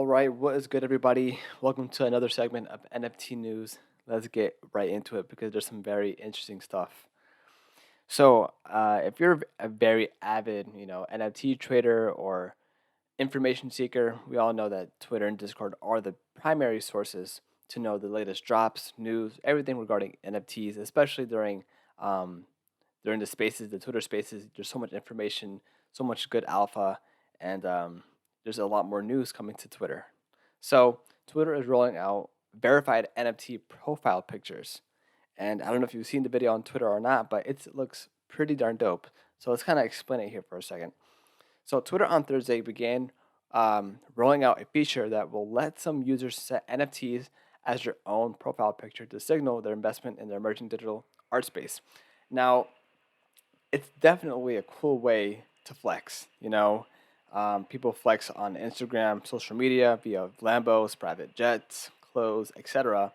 right, what is good, everybody? Welcome to another segment of NFT news. Let's get right into it because there's some very interesting stuff. If you're a very avid, NFT trader or information seeker, we all know that Twitter and Discord are the primary sources to know the latest drops, news, everything regarding NFTs, especially um, during the spaces, the Twitter spaces. There's so much information, so much good alpha, and there's a lot more news coming to Twitter. So Twitter is rolling out verified NFT profile pictures, and I don't know if you've seen the video on Twitter or not, but it looks pretty darn dope. So let's kind of explain it here for a second. So Twitter on Thursday began rolling out a feature that will let some users set NFTs as their own profile picture to signal their investment in the emerging digital art space. Now, it's definitely a cool way to flex. People flex on Instagram, social media via Lambos, private jets, clothes, etc.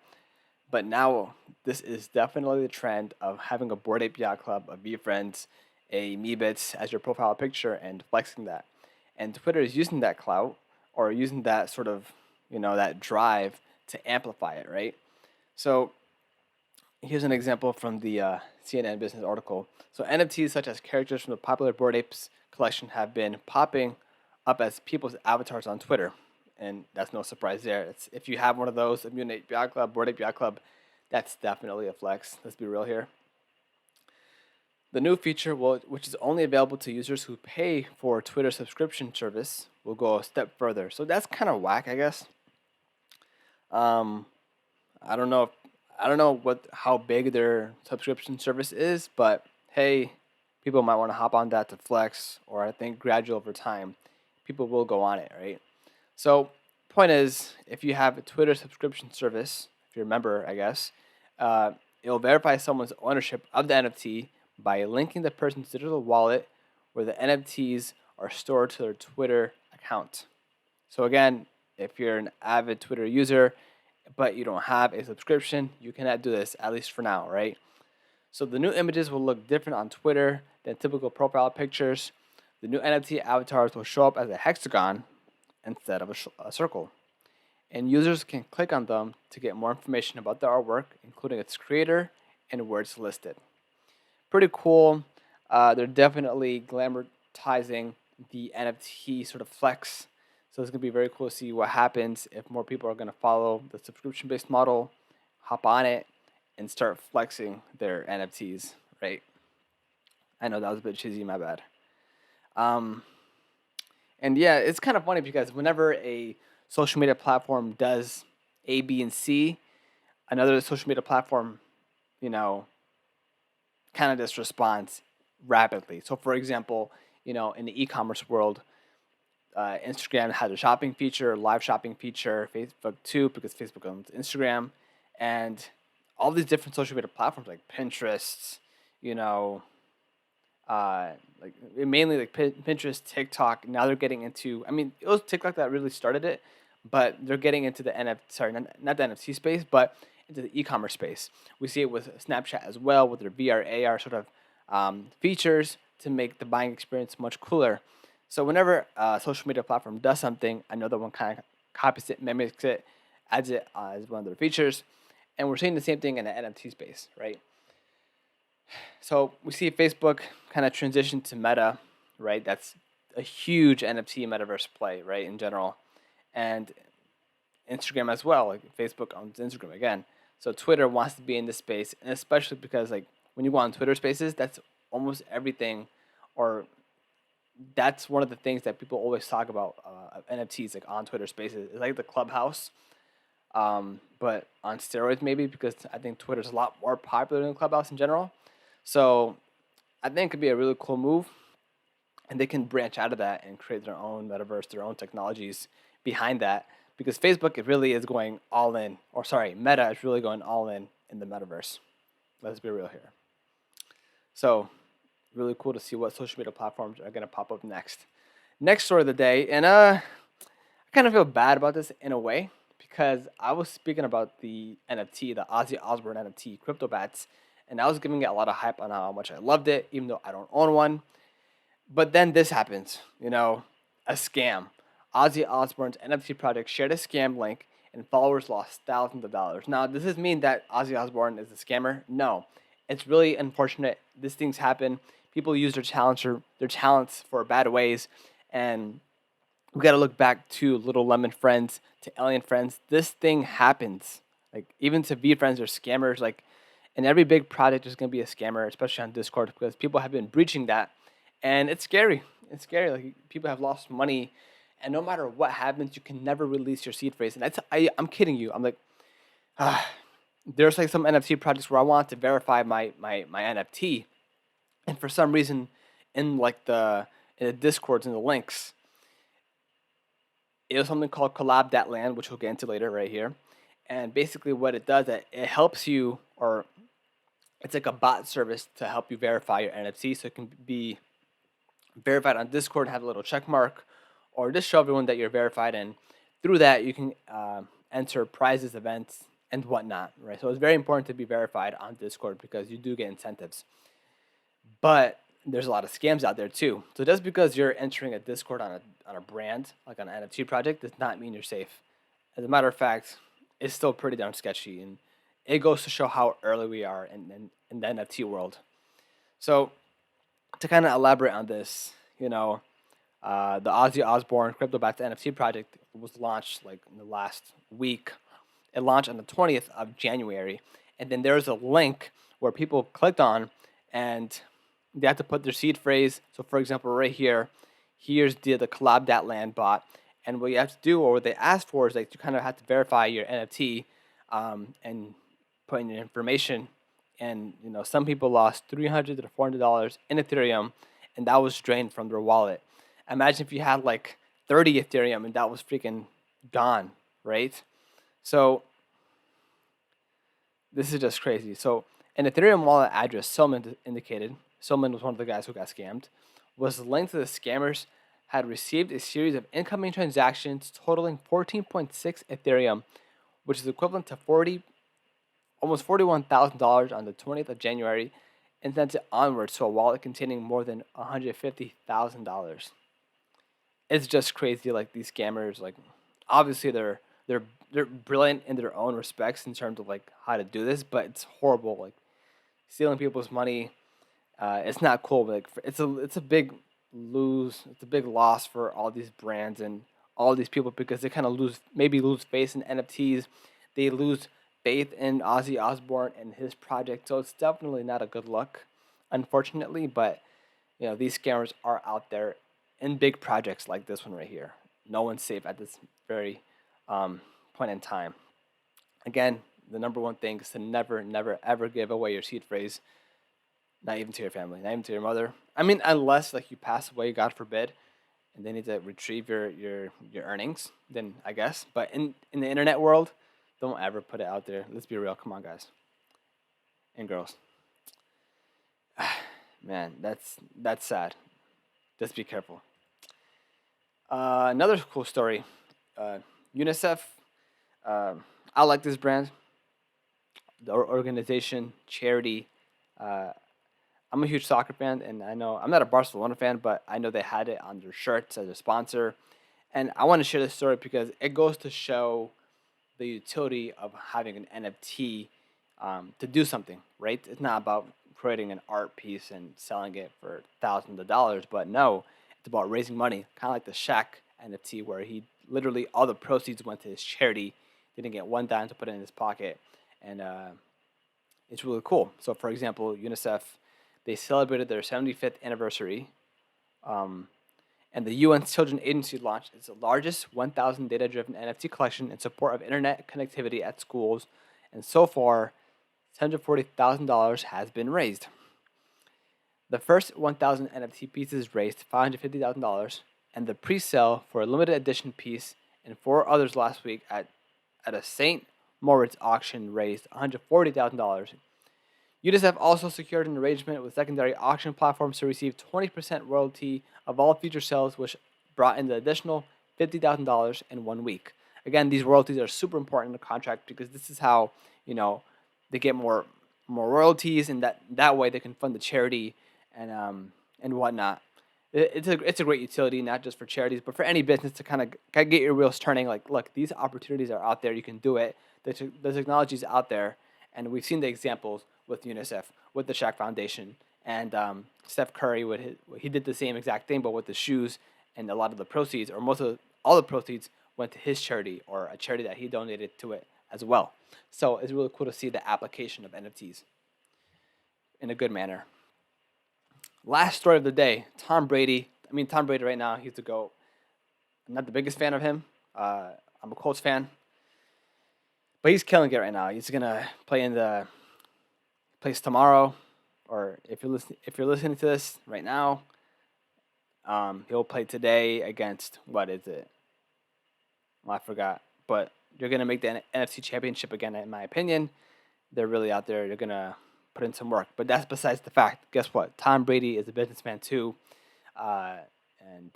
But now this is definitely the trend of having a Bored Ape Yacht Club, a V Friends, a Meebits as your profile picture and flexing that. And Twitter is using that clout or using that sort of, that drive to amplify it, right? So here's an example from the CNN Business article. So NFTs such as characters from the popular Bored Apes collection have been popping up as people's avatars on Twitter. And that's no surprise there. If you have one of those, Immune Ape Yacht Club, Bored Ape Yacht Club, that's definitely a flex. Let's be real here. The new feature, which is only available to users who pay for Twitter subscription service, will go a step further. So that's kind of whack, I guess. Um, I don't know. I don't know how big their subscription service is, but hey, people might want to hop on that to flex, or I think gradual over time, people will go on it, right? So, point is, if you have a Twitter subscription service, if you're a member, I guess, it'll verify someone's ownership of the NFT by linking the person's digital wallet where the NFTs are stored to their Twitter account. So again, if you're an avid Twitter user, but you don't have a subscription, you cannot do this, at least for now, right? So the new images will look different on Twitter than typical profile pictures. The new NFT avatars will show up as a hexagon instead of a circle. And users can click on them to get more information about the artwork, including its creator and where it's listed. Pretty cool. They're definitely glamorizing the NFT sort of flex. So it's going to be very cool to see what happens if more people are going to follow the subscription-based model, hop on it, and start flexing their NFTs, right? I know that was a bit cheesy, my bad. And yeah, it's kind of funny because whenever a social media platform does A, B, and C, another social media platform, you know, kind of just responds rapidly. So, for example, in the e-commerce world, Instagram has a shopping feature, live shopping feature, Facebook too, because Facebook owns Instagram, and all these different social media platforms like Pinterest, you know, like mainly like Pinterest, TikTok. Now they're getting into. I mean, it was TikTok that really started it, but they're getting into the not the NFT space, but into the e-commerce space. We see it with Snapchat as well, with their VR, AR sort of features to make the buying experience much cooler. So whenever a social media platform does something, another one kind of copies it, mimics it, adds it as one of their features, and we're seeing the same thing in the NFT space, right? So we see Facebook kind of transition to Meta, right? That's a huge NFT metaverse play, right, in general. And Instagram as well. Like Facebook owns Instagram again. So Twitter wants to be in this space, and especially because like when you go on Twitter Spaces, that's almost everything, or that's one of the things that people always talk about NFTs like on Twitter Spaces. It's like the Clubhouse, but on steroids maybe because I think Twitter's a lot more popular than Clubhouse in general. So I think it could be a really cool move, and they can branch out of that and create their own metaverse, their own technologies behind that. Because Facebook, it really is going all in, or sorry, Meta is really going all in the metaverse. Let's be real here. So, really cool to see what social media platforms are going to pop up next. Next story of the day, and I kind of feel bad about this in a way because I was speaking about the NFT, the Ozzy Osbourne NFT, Cryptobats, and I was giving it a lot of hype on how much I loved it, even though I don't own one. But then this happens, a scam. Ozzy Osbourne's NFT project shared a scam link, and followers lost thousands of dollars. Now, does this mean that Ozzy Osbourne is a scammer? No. It's really unfortunate. These things happen. People use their talents for bad ways, and we got to look back to Little Lemon Friends, to Alien Friends. This thing happens. Like even to V Friends are scammers. Like in every big project, there's gonna be a scammer, especially on Discord, because people have been breaching that, and it's scary. It's scary. Like people have lost money, and no matter what happens, you can never release your seed phrase. And I'm kidding you. I'm like, ah, there's like some NFT projects where I want to verify my NFT, and for some reason, in like the discords and the links, it was something called collab.land, which we'll get into later right here. And basically, what it does, it helps you, or it's like a bot service to help you verify your NFT, so it can be verified on Discord, have a little check mark, or just show everyone that you're verified. And through that, you can enter prizes, events, and whatnot. Right. So it's very important to be verified on Discord because you do get incentives. But there's a lot of scams out there too. So just because you're entering a Discord on a brand, like on an NFT project, does not mean you're safe. As a matter of fact, it's still pretty darn sketchy, and it goes to show how early we are in the NFT world. So to kind of elaborate on this, the Ozzy Osbourne Cryptobot NFT project was launched like in the last week. It launched on the 20th of January, and then there's a link where people clicked on, and they have to put their seed phrase. So, for example, right here, here's the collab.land bot, and what you have to do, or what they ask for, is like you kind of have to verify your NFT and put in your information. And some people lost $300 to $400 in Ethereum, and that was drained from their wallet. Imagine if you had like 30 Ethereum and that was freaking gone, right? So this is just crazy. So an Ethereum wallet address Solomon indicated, Solomon was one of the guys who got scammed, was linked to the scammers had received a series of incoming transactions totaling 14.6 Ethereum, which is equivalent to almost $41,000 on the 20th of January, and sent it onwards to a wallet containing more than $150,000. It's just crazy. Like these scammers, like obviously they're brilliant in their own respects in terms of like how to do this, but it's horrible. Like stealing people's money, it's not cool. But like it's a big lose. It's a big loss for all these brands and all these people because they kind of lose faith in NFTs. They lose faith in Ozzy Osbourne and his project. So it's definitely not a good look, unfortunately. But these scammers are out there in big projects like this one right here. No one's safe at this very point in time. Again, the number one thing is to never, never, ever give away your seed phrase, not even to your family, not even to your mother. I mean, unless like you pass away, God forbid, and they need to retrieve your earnings, then I guess. But in the internet world, don't ever put it out there. Let's be real. Come on, guys and girls. Man, that's sad. Just be careful. Another cool story. Unicef. I like this brand. The organization, charity. Uh, I'm a huge soccer fan, and I know I'm not a Barcelona fan, but I know they had it on their shirts as a sponsor. And I want to share this story because it goes to show the utility of having an NFT to do something, right? It's not about creating an art piece and selling it for thousands of dollars, but no, it's about raising money, kind of like the Shaq NFT, where he literally all the proceeds went to his charity, didn't get one dime to put it in his pocket, and it's really cool. So, for example, UNICEF, they celebrated their 75th anniversary, um, and the UN Children's Agency launched its largest 1,000 data-driven NFT collection in support of internet connectivity at schools, and so far, $140,000 has been raised. The first 1,000 NFT pieces raised $550,000, and the pre-sale for a limited edition piece and four others last week at a St. Moritz auction raised $140,000. UNICEF also secured an arrangement with secondary auction platforms to receive 20% royalty of all future sales, which brought in the additional $50,000 in 1 week. Again, these royalties are super important in the contract because this is how they get more royalties, and that way they can fund the charity and whatnot. It's a great utility, not just for charities, but for any business to kind of get your wheels turning. Like, look, these opportunities are out there. You can do it. The technology is out there, and we've seen the examples with UNICEF, with the Shaq Foundation, and Steph Curry. He did the same exact thing, but with the shoes, and a lot of the proceeds, or most of all the proceeds, went to his charity or a charity that he donated to it as well. So it's really cool to see the application of NFTs in a good manner. Last story of the day: Tom Brady. I mean, Tom Brady right now, he's the GOAT. I'm not the biggest fan of him. I'm a Colts fan, but he's killing it right now. He's gonna play in the place tomorrow, or if you're listening to this right now, he'll play today against what is it? Well, I forgot, but you're gonna make the NFC Championship again. In my opinion, they're really out there. They're gonna put in some work, but that's besides the fact. Guess what? Tom Brady is a businessman too, and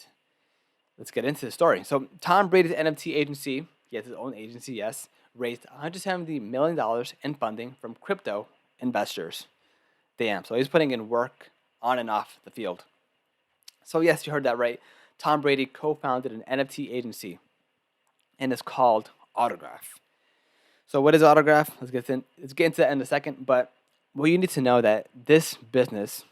let's get into the story. So Tom Brady's NFT agency, he has his own agency, yes, raised $170 million in funding from crypto investors. Damn. So he's putting in work on and off the field. So yes, you heard that right. Tom Brady co-founded an NFT agency, and it's called Autograph. So what is Autograph? Let's get into that in a second. But well, you need to know that this business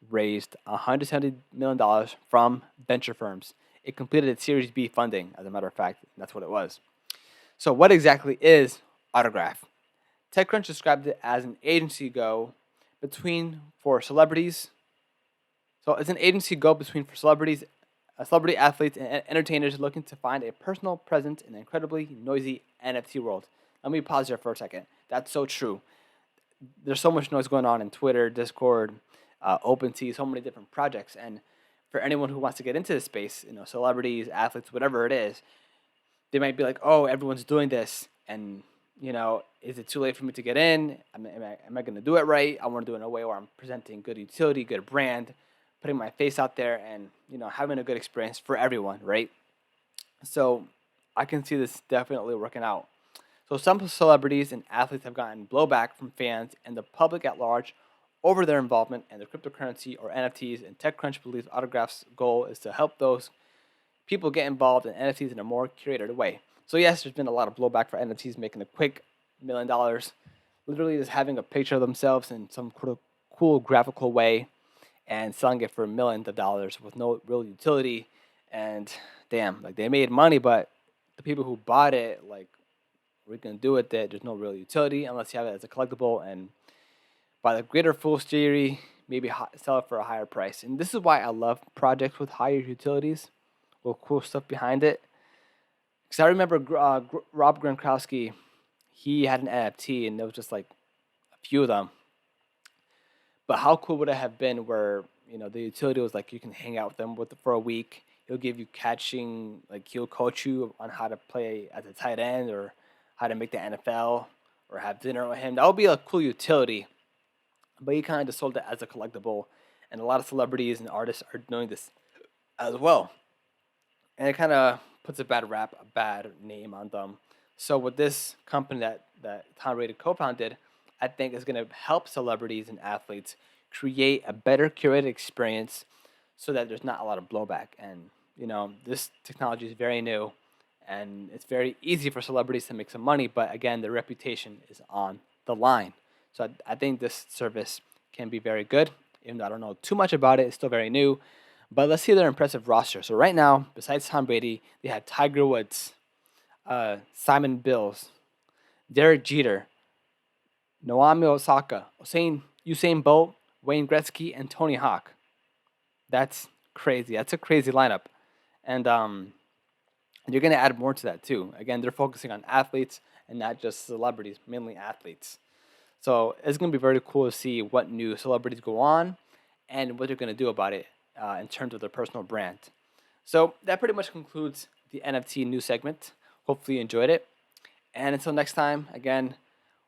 raised $170 million from venture firms. It completed its Series B funding, as a matter of fact. That's what it was. So what exactly is Autograph? TechCrunch described it as an agency go between for celebrities. So it's an agency go between for celebrities, celebrity athletes, and entertainers looking to find a personal presence in the incredibly noisy NFT world. Let me pause here for a second. That's so true. There's so much noise going on in Twitter, Discord, OpenSea, so many different projects. And for anyone who wants to get into this space, celebrities, athletes, whatever it is, they might be like, "Oh, everyone's doing this, and is it too late for me to get in? Am I going to do it right? I want to do it in a way where I'm presenting good utility, good brand, putting my face out there, and having a good experience for everyone, right?" So I can see this definitely working out. So some celebrities and athletes have gotten blowback from fans and the public at large over their involvement in the cryptocurrency or NFTs, and TechCrunch believes Autograph's goal is to help those people get involved in NFTs in a more curated way. So yes, there's been a lot of blowback for NFTs making a quick $1 million, literally just having a picture of themselves in some cool graphical way and selling it for millions of dollars with no real utility. And damn, like they made money, but the people who bought it, like, we're gonna do it that there's no real utility unless you have it as a collectible, and by the greater fool's theory, maybe sell it for a higher price. And this is why I love projects with higher utilities, with cool stuff behind it. Because I remember Rob Gronkowski, he had an NFT, and there was just like a few of them. But how cool would it have been where the utility was like you can hang out with them for a week. He'll give you catching, like he'll coach you on how to play as a tight end or how to make the NFL or have dinner with him. That would be a cool utility. But he kind of just sold it as a collectible, and a lot of celebrities and artists are doing this as well. And it kind of puts a bad name on them. So with this company that Tom Brady co-founded, I think is going to help celebrities and athletes create a better curated experience so that there's not a lot of blowback. And, this technology is very new, and it's very easy for celebrities to make some money, but again, their reputation is on the line. So I think this service can be very good. Even though I don't know too much about it, it's still very new. But let's see their impressive roster. So right now, besides Tom Brady, they had Tiger Woods, Simon Bills, Derek Jeter, Naomi Osaka, Usain Bolt, Wayne Gretzky, and Tony Hawk. That's crazy. That's a crazy lineup. And you're going to add more to that too. Again, they're focusing on athletes and not just celebrities, mainly athletes. So it's going to be very cool to see what new celebrities go on and what they're going to do about it in terms of their personal brand. So that pretty much concludes the NFT news segment. Hopefully you enjoyed it. And until next time, again,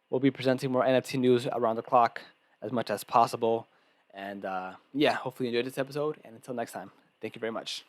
we'll be presenting more NFT news around the clock as much as possible. And hopefully you enjoyed this episode. And until next time, thank you very much.